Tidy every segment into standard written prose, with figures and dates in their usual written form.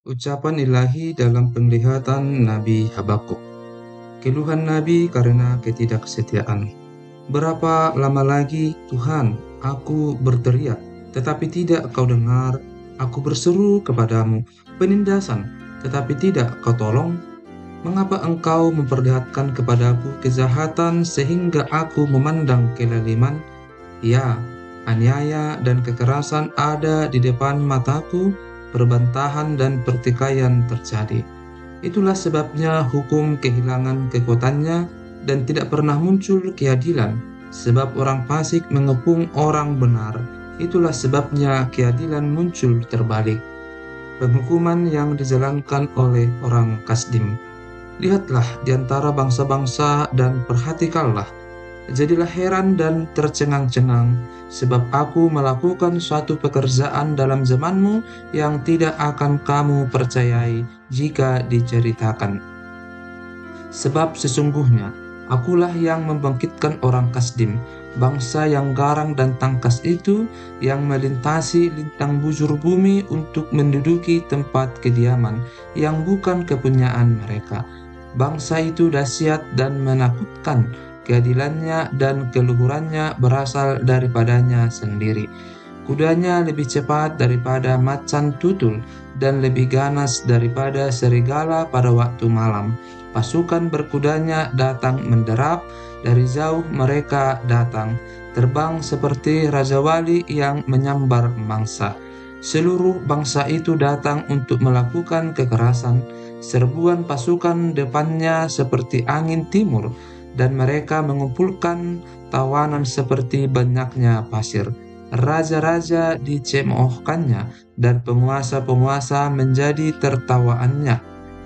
Ucapan ilahi dalam penglihatan Nabi Habakuk. Keluhan Nabi karena ketidaksetiaan. Berapa lama lagi, Tuhan, aku berteriak, tetapi tidak kau dengar. Aku berseru kepadamu, penindasan, tetapi tidak kau tolong. Mengapa engkau memperlihatkan kepadaku kejahatan sehingga aku memandang kelaliman? Ya, aniaya dan kekerasan ada di depan mataku, perbantahan dan pertikaian terjadi. Itulah sebabnya hukum kehilangan kekuatannya dan tidak pernah muncul keadilan, sebab orang fasik mengepung orang benar. Itulah sebabnya keadilan muncul terbalik. Penghukuman yang dijalankan oleh orang Kasdim. Lihatlah di antara bangsa-bangsa dan perhatikanlah. Jadilah heran dan tercengang-cengang, sebab aku melakukan suatu pekerjaan dalam zamanmu yang tidak akan kamu percayai jika diceritakan. Sebab sesungguhnya, akulah yang membangkitkan orang Kasdim, bangsa yang garang dan tangkas itu, yang melintasi lintang bujur bumi untuk menduduki tempat kediaman, yang bukan kepunyaan mereka. Bangsa itu dahsyat dan menakutkan, keadilannya dan keluhurannya berasal daripadanya sendiri. Kudanya lebih cepat daripada macan tutul, dan lebih ganas daripada serigala pada waktu malam. Pasukan berkudanya datang menderap, dari jauh mereka datang, terbang seperti raja wali yang menyambar mangsa. Seluruh bangsa itu datang untuk melakukan kekerasan. Serbuan pasukan depannya seperti angin timur, dan mereka mengumpulkan tawanan seperti banyaknya pasir. Raja-raja dicemoohkannya, dan penguasa-penguasa menjadi tertawaannya.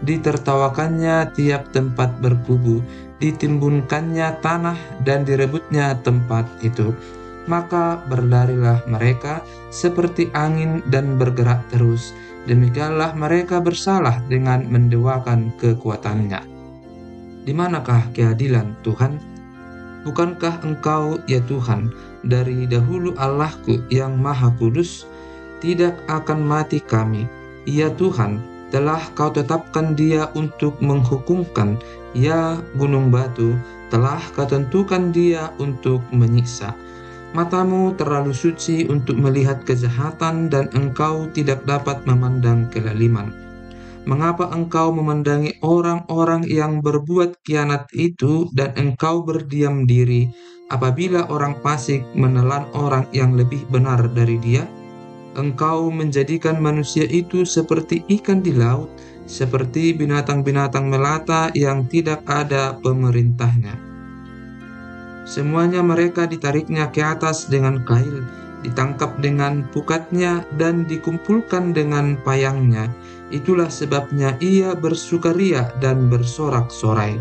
Ditertawakannya tiap tempat berkubu, ditimbunkannya tanah dan direbutnya tempat itu. Maka berlarilah mereka seperti angin dan bergerak terus. Demikianlah mereka bersalah dengan mendewakan kekuatannya. Di manakah keadilan Tuhan? Bukankah Engkau, ya Tuhan, dari dahulu Allahku yang Maha Kudus? Tidak akan mati kami, ya Tuhan, telah Kau tetapkan dia untuk menghukumkan, ya gunung batu, telah Kau tentukan dia untuk menyiksa. Matamu terlalu suci untuk melihat kejahatan dan Engkau tidak dapat memandang kelaliman. Mengapa engkau memandangi orang-orang yang berbuat khianat itu dan engkau berdiam diri apabila orang fasik menelan orang yang lebih benar dari dia? Engkau menjadikan manusia itu seperti ikan di laut, seperti binatang-binatang melata yang tidak ada pemerintahnya. Semuanya mereka ditariknya ke atas dengan kail, ditangkap dengan pukatnya dan dikumpulkan dengan payangnya. Itulah sebabnya ia bersukaria dan bersorak-sorai.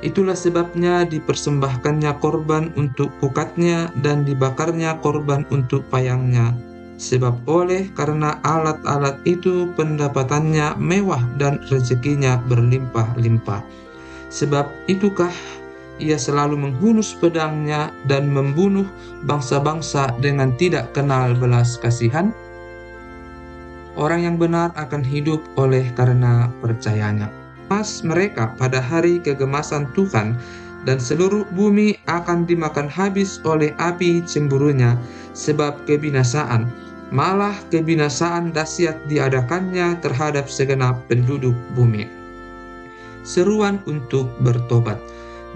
Itulah sebabnya dipersembahkannya korban untuk pukatnya dan dibakarnya korban untuk payangnya. Sebab oleh karena alat-alat itu pendapatannya mewah dan rezekinya berlimpah-limpah. Sebab itukah ia selalu menghunus pedangnya dan membunuh bangsa-bangsa dengan tidak kenal belas kasihan? Orang yang benar akan hidup oleh karena percayanya. Pas mereka pada hari kegemasan Tuhan, dan seluruh bumi akan dimakan habis oleh api cemburunya, sebab kebinasaan, malah kebinasaan dahsyat diadakannya terhadap segenap penduduk bumi. Seruan untuk bertobat.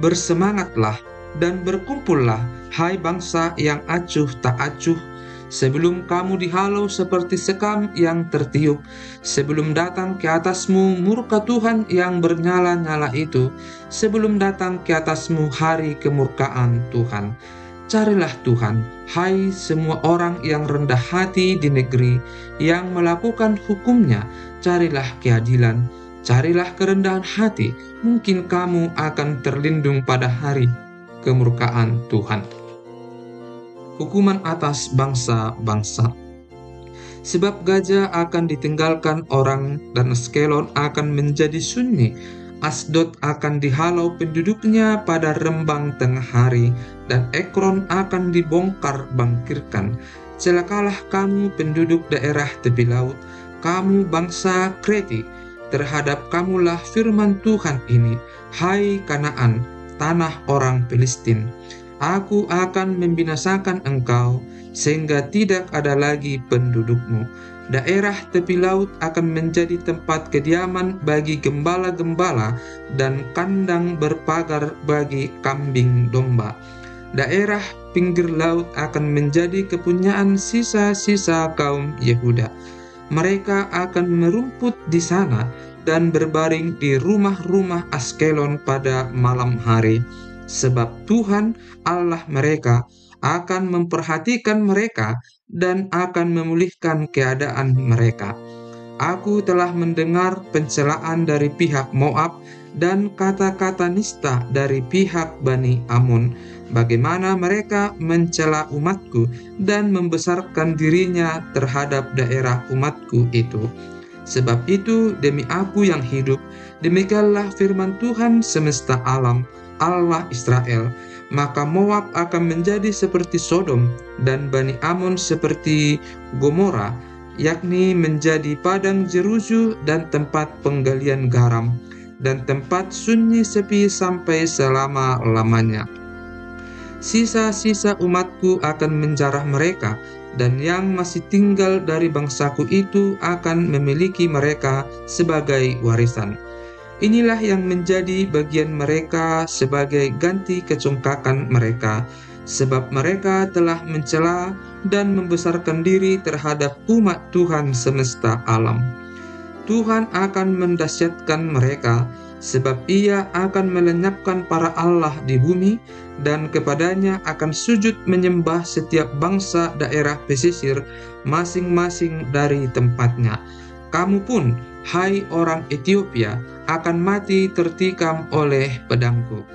Bersemangatlah dan berkumpullah, hai bangsa yang acuh tak acuh, sebelum kamu dihalau seperti sekam yang tertiup, sebelum datang ke atasmu murka Tuhan yang bernyala-nyala itu, sebelum datang ke atasmu hari kemurkaan Tuhan. Carilah Tuhan, hai semua orang yang rendah hati di negeri, yang melakukan hukumnya, carilah keadilan, carilah kerendahan hati, mungkin kamu akan terlindung pada hari kemurkaan Tuhan. Hukuman atas bangsa-bangsa. Sebab gajah akan ditinggalkan orang dan Askelon akan menjadi sunyi. Asdod akan dihalau penduduknya pada rembang tengah hari, dan Ekron akan dibongkar bangkirkan. Celakalah kamu penduduk daerah tepi laut, kamu bangsa Kreti, terhadap kamulah firman Tuhan ini, hai Kanaan, tanah orang Filistin. Aku akan membinasakan engkau, sehingga tidak ada lagi pendudukmu. Daerah tepi laut akan menjadi tempat kediaman bagi gembala-gembala dan kandang berpagar bagi kambing domba. Daerah pinggir laut akan menjadi kepunyaan sisa-sisa kaum Yehuda. Mereka akan merumput di sana dan berbaring di rumah-rumah Askelon pada malam hari. Sebab Tuhan Allah mereka akan memperhatikan mereka dan akan memulihkan keadaan mereka. Aku telah mendengar pencelaan dari pihak Moab dan kata-kata nista dari pihak Bani Ammon, bagaimana mereka mencela umatku dan membesarkan dirinya terhadap daerah umatku itu. Sebab itu, demi aku yang hidup, demikianlah firman Tuhan semesta alam, Allah Israel, maka Moab akan menjadi seperti Sodom dan Bani Ammon seperti Gomora, yakni menjadi padang jeruju dan tempat penggalian garam, dan tempat sunyi sepi sampai selama-lamanya. Sisa-sisa umatku akan menjarah mereka, dan yang masih tinggal dari bangsaku itu akan memiliki mereka sebagai warisan. Inilah yang menjadi bagian mereka sebagai ganti kecongkakan mereka, sebab mereka telah mencela dan membesarkan diri terhadap umat Tuhan semesta alam. Tuhan akan mendahsyatkan mereka, sebab Ia akan melenyapkan para allah di bumi, dan kepadanya akan sujud menyembah setiap bangsa daerah pesisir, masing-masing dari tempatnya. Kamu pun, hai orang Etiopia, akan mati tertikam oleh pedangku.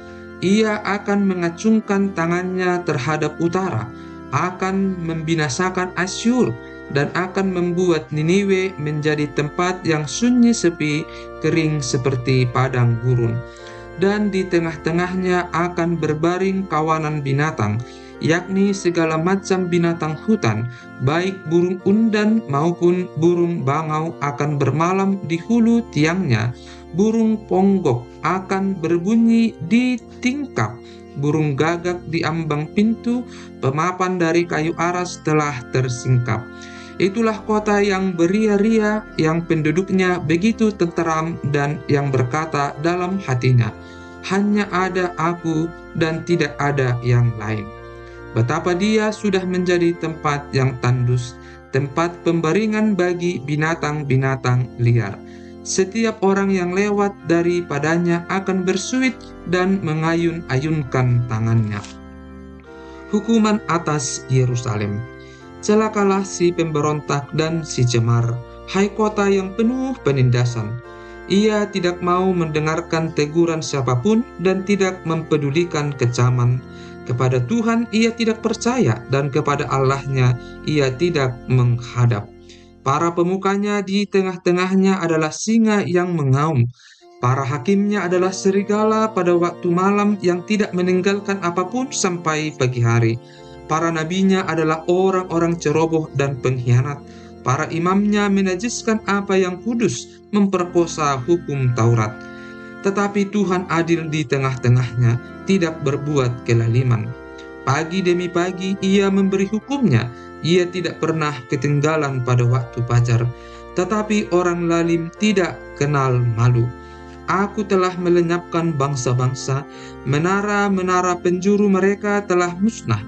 Ia akan mengacungkan tangannya terhadap utara, akan membinasakan Asyur, dan akan membuat Niniwe menjadi tempat yang sunyi sepi, kering seperti padang gurun. Dan di tengah-tengahnya akan berbaring kawanan binatang, yakni segala macam binatang hutan, baik burung undan maupun burung bangau akan bermalam di hulu tiangnya, burung ponggok akan berbunyi di tingkap, burung gagak di ambang pintu, pemapan dari kayu aras telah tersingkap. Itulah kota yang beria-ria, yang penduduknya begitu tenteram dan yang berkata dalam hatinya, hanya ada aku dan tidak ada yang lain. Betapa dia sudah menjadi tempat yang tandus, tempat pembaringan bagi binatang-binatang liar. Setiap orang yang lewat daripadanya akan bersuit dan mengayun-ayunkan tangannya. Hukuman atas Yerusalem. Celakalah si pemberontak dan si cemar, hai kota yang penuh penindasan. Ia tidak mau mendengarkan teguran siapapun dan tidak mempedulikan kecaman. Kepada Tuhan ia tidak percaya, dan kepada Allahnya ia tidak menghadap. Para pemukanya di tengah-tengahnya adalah singa yang mengaum. Para hakimnya adalah serigala pada waktu malam yang tidak meninggalkan apapun sampai pagi hari. Para nabinya adalah orang-orang ceroboh dan pengkhianat. Para imamnya menajiskan apa yang kudus, memperkosa hukum Taurat. Tetapi Tuhan adil di tengah-tengahnya, tidak berbuat kelaliman. Pagi demi pagi ia memberi hukumnya, ia tidak pernah ketinggalan pada waktu fajar. Tetapi orang lalim tidak kenal malu. Aku telah melenyapkan bangsa-bangsa, menara-menara penjuru mereka telah musnah.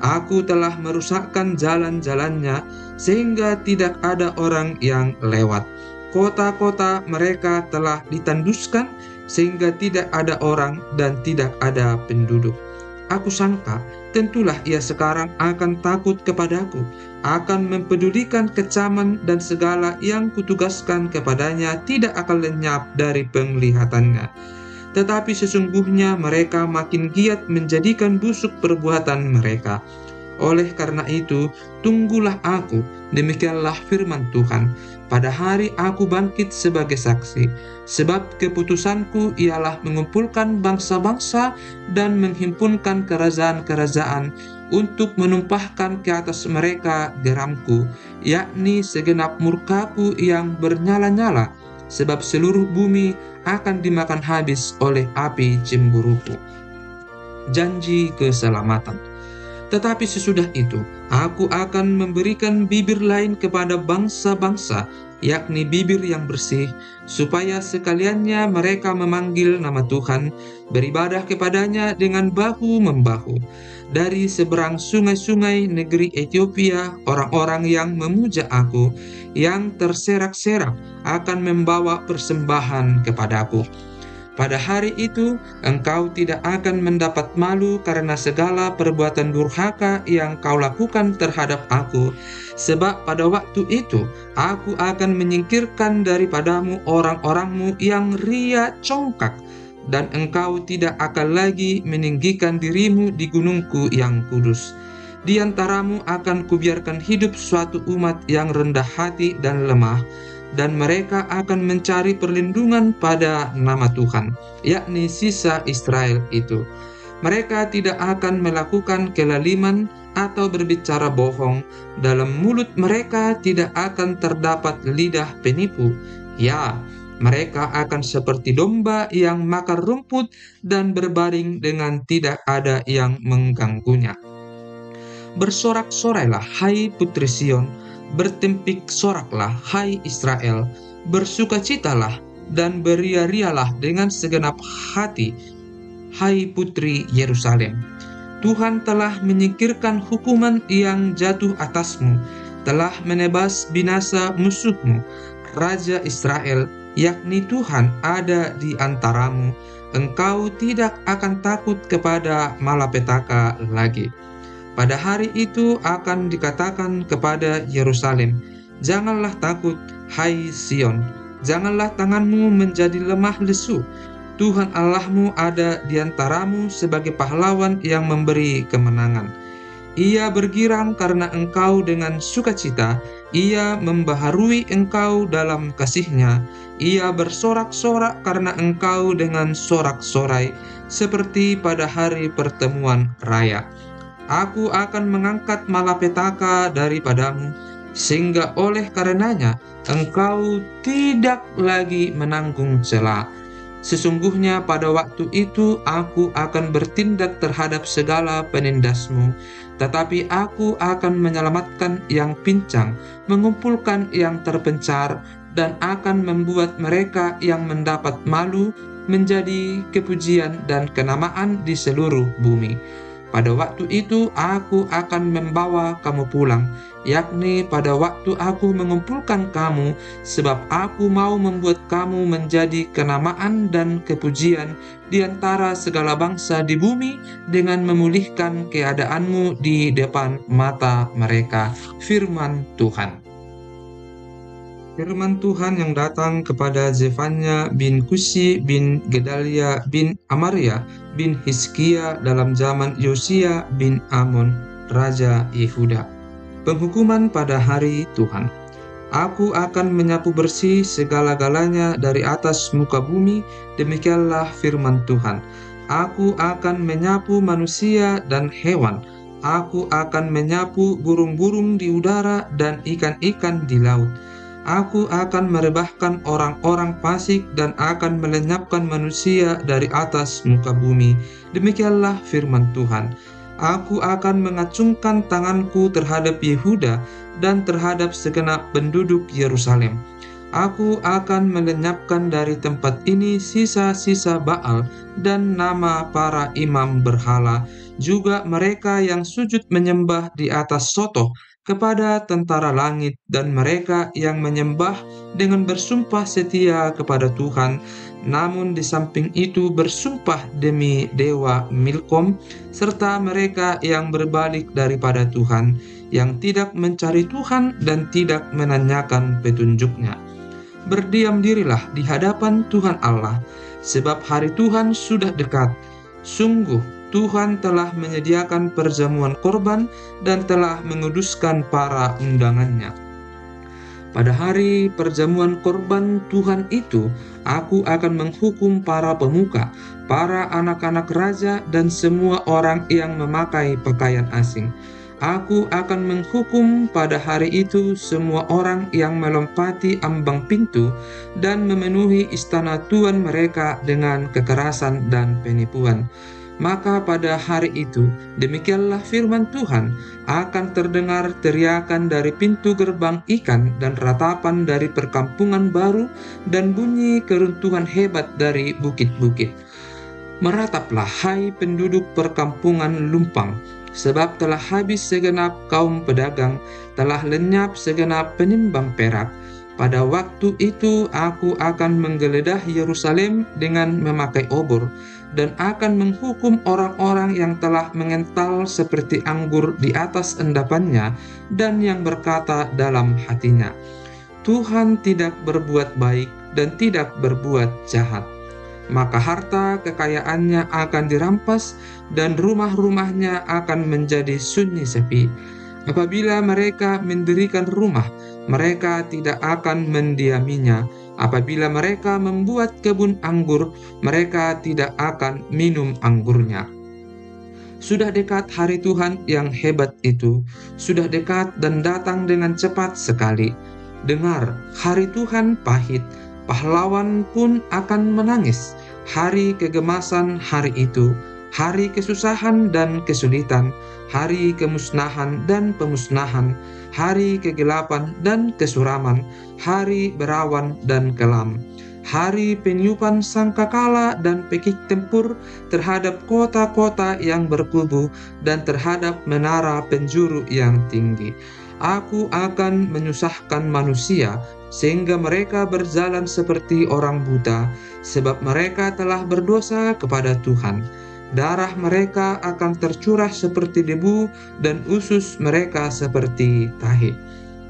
Aku telah merusakkan jalan-jalannya, sehingga tidak ada orang yang lewat. Kota-kota mereka telah ditanduskan, sehingga tidak ada orang dan tidak ada penduduk. Aku sangka, tentulah ia sekarang akan takut kepadaku, akan mempedulikan kecaman, dan segala yang kutugaskan kepadanya tidak akan lenyap dari penglihatannya. Tetapi sesungguhnya mereka makin giat menjadikan busuk perbuatan mereka. Oleh karena itu, tunggulah aku, demikianlah firman Tuhan. Pada hari aku bangkit sebagai saksi, sebab keputusanku ialah mengumpulkan bangsa-bangsa dan menghimpunkan kerajaan-kerajaan untuk menumpahkan ke atas mereka geramku, yakni segenap murkaku yang bernyala-nyala, sebab seluruh bumi akan dimakan habis oleh api cemburuku. Janji keselamatan. Tetapi sesudah itu, aku akan memberikan bibir lain kepada bangsa-bangsa, yakni bibir yang bersih, supaya sekaliannya mereka memanggil nama Tuhan, beribadah kepadanya dengan bahu-membahu. Dari seberang sungai-sungai negeri Ethiopia, orang-orang yang memuja aku, yang terserak-serak, akan membawa persembahan kepadaku. Pada hari itu, engkau tidak akan mendapat malu karena segala perbuatan durhaka yang kau lakukan terhadap aku, sebab pada waktu itu aku akan menyingkirkan daripadamu orang-orangmu yang ria congkak, dan engkau tidak akan lagi meninggikan dirimu di gunungku yang kudus. Di antaramu akan kubiarkan hidup suatu umat yang rendah hati dan lemah, dan mereka akan mencari perlindungan pada nama Tuhan, yakni sisa Israel itu. Mereka tidak akan melakukan kelaliman atau berbicara bohong. Dalam mulut mereka tidak akan terdapat lidah penipu. Ya, mereka akan seperti domba yang makan rumput dan berbaring dengan tidak ada yang mengganggunya. Bersorak-sorailah, hai putri Sion, bertempik soraklah, hai Israel, bersukacitalah dan beria-rialah dengan segenap hati, hai putri Yerusalem. Tuhan telah menyingkirkan hukuman yang jatuh atasmu, telah menebas binasa musuhmu. Raja Israel, yakni Tuhan, ada di antaramu. Engkau tidak akan takut kepada malapetaka lagi. Pada hari itu akan dikatakan kepada Yerusalem, janganlah takut, hai Sion, janganlah tanganmu menjadi lemah lesu. Tuhan Allahmu ada di antaramu sebagai pahlawan yang memberi kemenangan. Ia bergirang karena engkau dengan sukacita, ia membaharui engkau dalam kasih-Nya. Ia bersorak-sorak karena engkau dengan sorak-sorai, seperti pada hari pertemuan raya. Aku akan mengangkat malapetaka daripadamu, sehingga oleh karenanya engkau tidak lagi menanggung cela. Sesungguhnya pada waktu itu aku akan bertindak terhadap segala penindasmu, tetapi aku akan menyelamatkan yang pincang, mengumpulkan yang terpencar, dan akan membuat mereka yang mendapat malu menjadi kepujian dan kenamaan di seluruh bumi. Pada waktu itu aku akan membawa kamu pulang, yakni pada waktu aku mengumpulkan kamu, sebab aku mau membuat kamu menjadi kenamaan dan kepujian di antara segala bangsa di bumi dengan memulihkan keadaanmu di depan mata mereka. Firman Tuhan. Firman Tuhan yang datang kepada Zefanya bin Kusi bin Gedalia bin Amaria bin Hizkia dalam zaman Yosia bin Amon, Raja Yehuda. Penghukuman pada hari Tuhan. Aku akan menyapu bersih segala-galanya dari atas muka bumi, demikianlah firman Tuhan. Aku akan menyapu manusia dan hewan. Aku akan menyapu burung-burung di udara dan ikan-ikan di laut. Aku akan merebahkan orang-orang fasik dan akan melenyapkan manusia dari atas muka bumi. Demikianlah firman Tuhan. Aku akan mengacungkan tanganku terhadap Yehuda dan terhadap segenap penduduk Yerusalem. Aku akan melenyapkan dari tempat ini sisa-sisa Baal dan nama para imam berhala, juga mereka yang sujud menyembah di atas sotoh kepada tentara langit, dan mereka yang menyembah dengan bersumpah setia kepada Tuhan, namun di samping itu bersumpah demi dewa Milkom, serta mereka yang berbalik daripada Tuhan, yang tidak mencari Tuhan dan tidak menanyakan petunjuk-Nya. Berdiam dirilah di hadapan Tuhan Allah, sebab hari Tuhan sudah dekat. Sungguh, Tuhan telah menyediakan perjamuan korban dan telah menguduskan para undangannya. Pada hari perjamuan korban Tuhan itu, aku akan menghukum para pemuka, para anak-anak raja, dan semua orang yang memakai pakaian asing. Aku akan menghukum pada hari itu semua orang yang melompati ambang pintu dan memenuhi istana tuan mereka dengan kekerasan dan penipuan. Maka pada hari itu, demikianlah firman Tuhan, akan terdengar teriakan dari pintu gerbang ikan dan ratapan dari perkampungan baru dan bunyi keruntuhan hebat dari bukit-bukit. Merataplah, hai penduduk perkampungan lumpang, sebab telah habis segenap kaum pedagang, telah lenyap segenap penimbang perak. Pada waktu itu aku akan menggeledah Yerusalem dengan memakai obor, dan akan menghukum orang-orang yang telah mengental seperti anggur di atas endapannya, dan yang berkata dalam hatinya, Tuhan tidak berbuat baik dan tidak berbuat jahat. Maka harta kekayaannya akan dirampas, dan rumah-rumahnya akan menjadi sunyi sepi. Apabila mereka mendirikan rumah, mereka tidak akan mendiaminya. Apabila mereka membuat kebun anggur, mereka tidak akan minum anggurnya. Sudah dekat hari Tuhan yang hebat itu, sudah dekat dan datang dengan cepat sekali. Dengar, hari Tuhan pahit, pahlawan pun akan menangis. Hari kegemasan hari itu, hari kesusahan dan kesulitan, hari kemusnahan dan pemusnahan, hari kegelapan dan kesuraman, hari berawan dan kelam, hari peniupan sangkakala dan pekik tempur terhadap kota-kota yang berkubu dan terhadap menara penjuru yang tinggi. Aku akan menyusahkan manusia sehingga mereka berjalan seperti orang buta, sebab mereka telah berdosa kepada Tuhan. Darah mereka akan tercurah seperti debu dan usus mereka seperti tahi.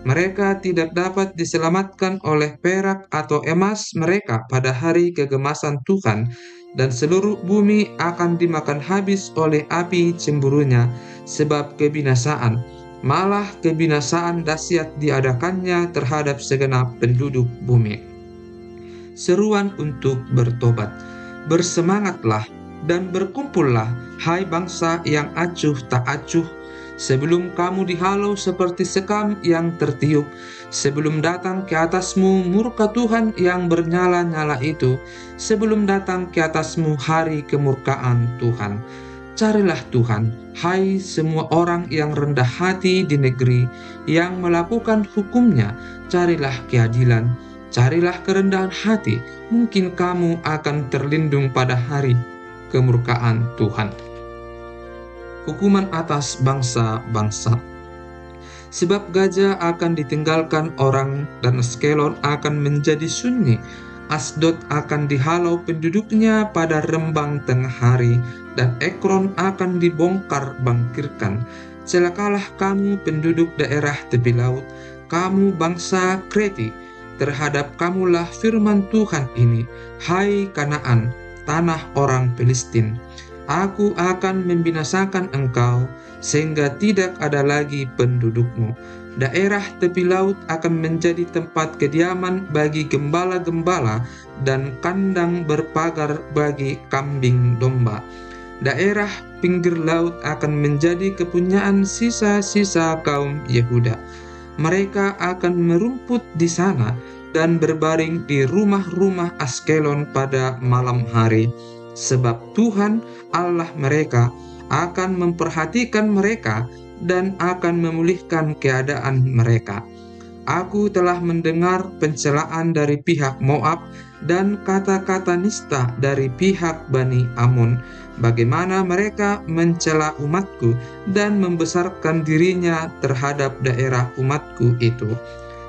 Mereka tidak dapat diselamatkan oleh perak atau emas mereka pada hari kegemasan Tuhan, dan seluruh bumi akan dimakan habis oleh api cemburunya, sebab kebinasaan, malah kebinasaan dahsyat diadakannya terhadap segenap penduduk bumi. Seruan untuk bertobat. Bersemangatlah dan berkumpullah, hai bangsa yang acuh tak acuh, sebelum kamu dihalau seperti sekam yang tertiup, sebelum datang ke atasmu murka Tuhan yang bernyala-nyala itu, sebelum datang ke atasmu hari kemurkaan Tuhan. Carilah Tuhan, hai semua orang yang rendah hati di negeri, yang melakukan hukum-Nya. Carilah keadilan, carilah kerendahan hati, mungkin kamu akan terlindung pada hari kemurkaan Tuhan. Hukuman atas bangsa-bangsa. Sebab gajah akan ditinggalkan orang, dan Askelon akan menjadi sunyi. Asdod akan dihalau penduduknya pada rembang tengah hari, dan Ekron akan dibongkar bangkirkan. Celakalah kamu penduduk daerah tepi laut, kamu bangsa Kreti, terhadap kamulah firman Tuhan ini, hai Kanaan, tanah orang Filistin. Aku akan membinasakan engkau, sehingga tidak ada lagi pendudukmu. Daerah tepi laut akan menjadi tempat kediaman bagi gembala-gembala dan kandang berpagar bagi kambing domba. Daerah pinggir laut akan menjadi kepunyaan sisa-sisa kaum Yehuda. Mereka akan merumput di sana dan berbaring di rumah-rumah Askelon pada malam hari, sebab Tuhan Allah mereka akan memperhatikan mereka dan akan memulihkan keadaan mereka. Aku telah mendengar pencelaan dari pihak Moab dan kata-kata nista dari pihak Bani Ammon, bagaimana mereka mencela umatku dan membesarkan dirinya terhadap daerah umatku itu.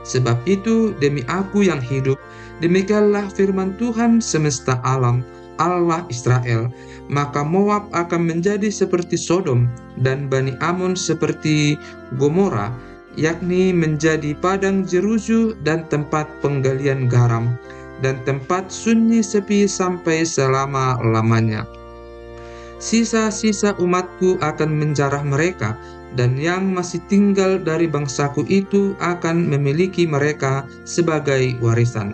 Sebab itu, demi aku yang hidup, demikianlah firman Tuhan semesta alam, Allah Israel, maka Moab akan menjadi seperti Sodom dan Bani Ammon seperti Gomora, yakni menjadi padang jeruju dan tempat penggalian garam, dan tempat sunyi sepi sampai selama-lamanya. Sisa-sisa umatku akan menjarah mereka, dan yang masih tinggal dari bangsaku itu akan memiliki mereka sebagai warisan.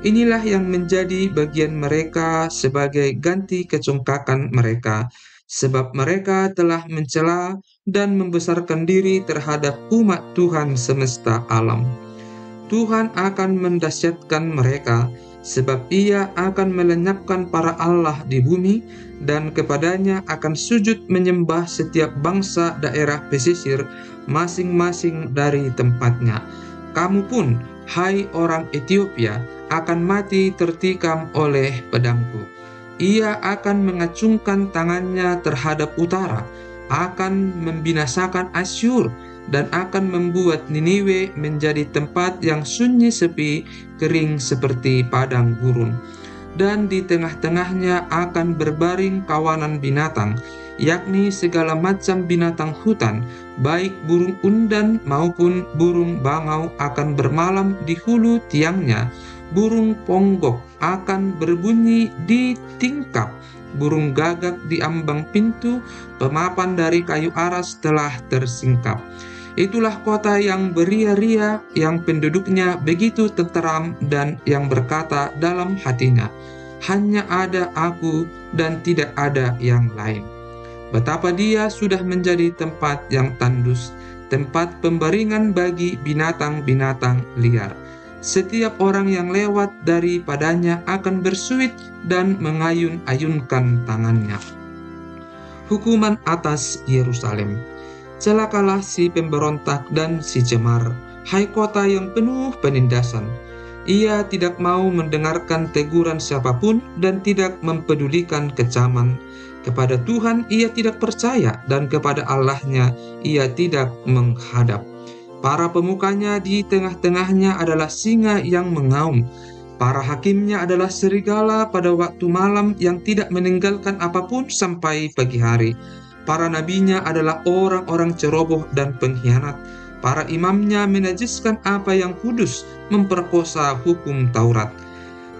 Inilah yang menjadi bagian mereka sebagai ganti kecongkakan mereka, sebab mereka telah mencela dan membesarkan diri terhadap umat Tuhan semesta alam. Tuhan akan mendahsyatkan mereka, sebab Ia akan melenyapkan para allah di bumi, dan kepadanya akan sujud menyembah setiap bangsa daerah pesisir, masing-masing dari tempatnya. Kamu pun, hai orang Ethiopia, akan mati tertikam oleh pedangku. Ia akan mengacungkan tangannya terhadap utara, akan membinasakan Asyur, dan akan membuat Niniwe menjadi tempat yang sunyi sepi, kering seperti padang gurun. Dan di tengah-tengahnya akan berbaring kawanan binatang, yakni segala macam binatang hutan, baik burung undan maupun burung bangau akan bermalam di hulu tiangnya, burung ponggok akan berbunyi di tingkap, burung gagak di ambang pintu, pemapan dari kayu aras telah tersingkap. Itulah kota yang beria-ria, yang penduduknya begitu tenteram dan yang berkata dalam hatinya, hanya ada aku dan tidak ada yang lain. Betapa dia sudah menjadi tempat yang tandus, tempat pembaringan bagi binatang-binatang liar. Setiap orang yang lewat daripadanya akan bersuit dan mengayun-ayunkan tangannya. Hukuman atas Yerusalem. Celakalah si pemberontak dan si cemar, hai kota yang penuh penindasan. Ia tidak mau mendengarkan teguran siapapun dan tidak mempedulikan kecaman. Kepada Tuhan ia tidak percaya, dan kepada Allahnya ia tidak menghadap. Para pemukanya di tengah-tengahnya adalah singa yang mengaum. Para hakimnya adalah serigala pada waktu malam yang tidak meninggalkan apapun sampai pagi hari. Para nabinya adalah orang-orang ceroboh dan pengkhianat. Para imamnya menajiskan apa yang kudus, memperkosa hukum Taurat.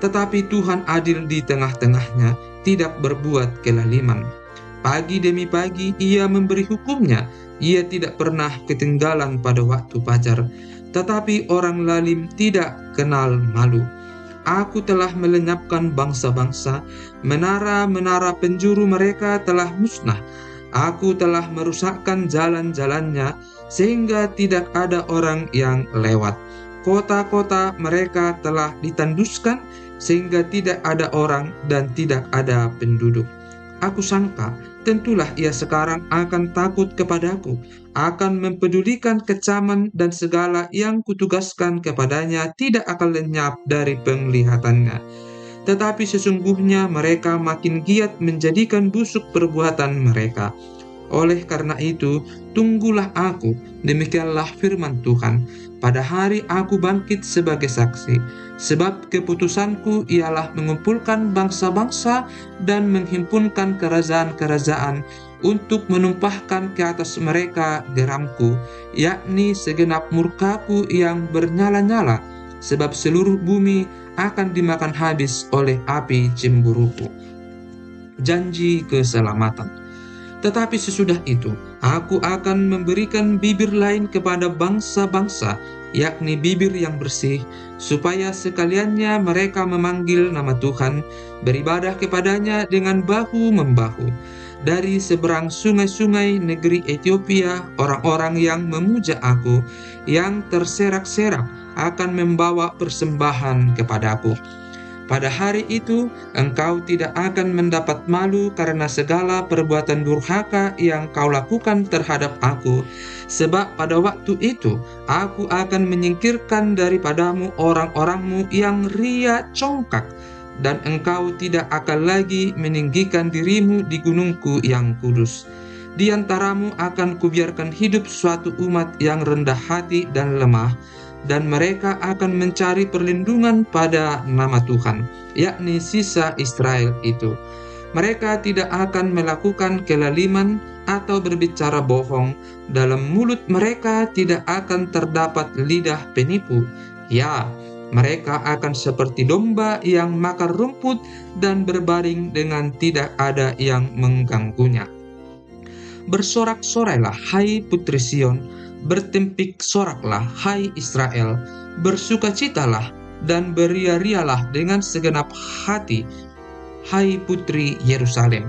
Tetapi Tuhan adil di tengah-tengahnya, tidak berbuat kelaliman. Pagi demi pagi ia memberi hukumnya, ia tidak pernah ketinggalan pada waktu fajar. Tetapi orang lalim tidak kenal malu. Aku telah melenyapkan bangsa-bangsa, menara-menara penjuru mereka telah musnah. Aku telah merusakkan jalan-jalannya, sehingga tidak ada orang yang lewat. Kota-kota mereka telah ditanduskan, sehingga tidak ada orang dan tidak ada penduduk. Aku sangka, tentulah ia sekarang akan takut kepadaku, akan mempedulikan kecaman, dan segala yang kutugaskan kepadanya tidak akan lenyap dari penglihatannya. Tetapi sesungguhnya mereka makin giat menjadikan busuk perbuatan mereka. Oleh karena itu, tunggulah aku, demikianlah firman Tuhan, pada hari aku bangkit sebagai saksi. Sebab keputusanku ialah mengumpulkan bangsa-bangsa dan menghimpunkan kerajaan-kerajaan untuk menumpahkan ke atas mereka geramku, yakni segenap murkaku yang bernyala-nyala, sebab seluruh bumi akan dimakan habis oleh api cemburuku. Janji keselamatan. Tetapi sesudah itu, aku akan memberikan bibir lain kepada bangsa-bangsa, yakni bibir yang bersih, supaya sekaliannya mereka memanggil nama Tuhan, beribadah kepadanya dengan bahu-membahu. Dari seberang sungai-sungai negeri Ethiopia, orang-orang yang memuja aku, yang terserak-serak, akan membawa persembahan kepadaku. Pada hari itu, engkau tidak akan mendapat malu karena segala perbuatan durhaka yang kau lakukan terhadap aku, sebab pada waktu itu aku akan menyingkirkan daripadamu orang-orangmu yang ria congkak, dan engkau tidak akan lagi meninggikan dirimu di gunungku yang kudus. Di antaramu akan kubiarkan hidup suatu umat yang rendah hati dan lemah, dan mereka akan mencari perlindungan pada nama Tuhan, yakni sisa Israel itu. Mereka tidak akan melakukan kelaliman atau berbicara bohong. Dalam mulut mereka tidak akan terdapat lidah penipu. Ya, Mereka akan seperti domba yang makan rumput dan berbaring dengan tidak ada yang mengganggunya. Bersorak-sorailah, hai putri Sion, bertempik soraklah, hai Israel, bersukacitalah dan beria-rialah dengan segenap hati, hai putri Yerusalem.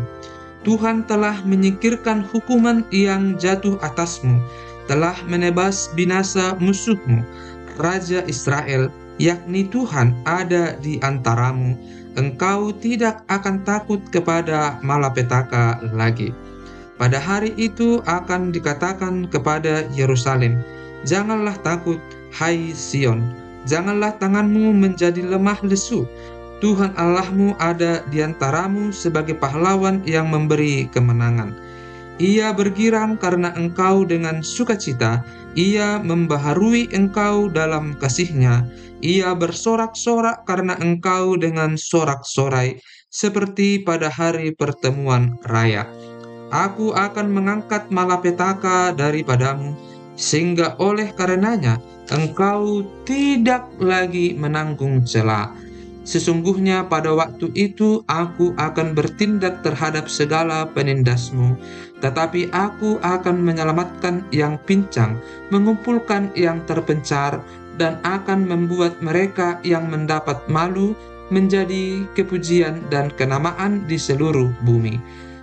Tuhan telah menyingkirkan hukuman yang jatuh atasmu, telah menebas binasa musuhmu. Raja Israel, yakni Tuhan, ada di antaramu. Engkau tidak akan takut kepada malapetaka lagi. Pada hari itu akan dikatakan kepada Yerusalem, janganlah takut, hai Sion, janganlah tanganmu menjadi lemah lesu. Tuhan Allahmu ada di antaramu sebagai pahlawan yang memberi kemenangan. Ia bergirang karena engkau dengan sukacita, ia membaharui engkau dalam kasih-Nya. Ia bersorak-sorak karena engkau dengan sorak-sorai, seperti pada hari pertemuan raya. Aku akan mengangkat malapetaka daripadamu, sehingga oleh karenanya engkau tidak lagi menanggung cela. Sesungguhnya pada waktu itu aku akan bertindak terhadap segala penindasmu, tetapi aku akan menyelamatkan yang pincang, mengumpulkan yang terpencar, dan akan membuat mereka yang mendapat malu menjadi kepujian dan kenamaan di seluruh bumi.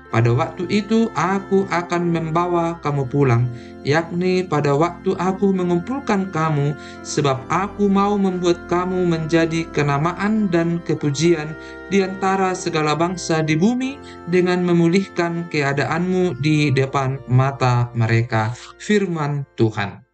Pada waktu itu aku akan membawa kamu pulang, yakni pada waktu aku mengumpulkan kamu, sebab aku mau membuat kamu menjadi kenamaan dan kepujian di antara segala bangsa di bumi dengan memulihkan keadaanmu di depan mata mereka. Firman Tuhan.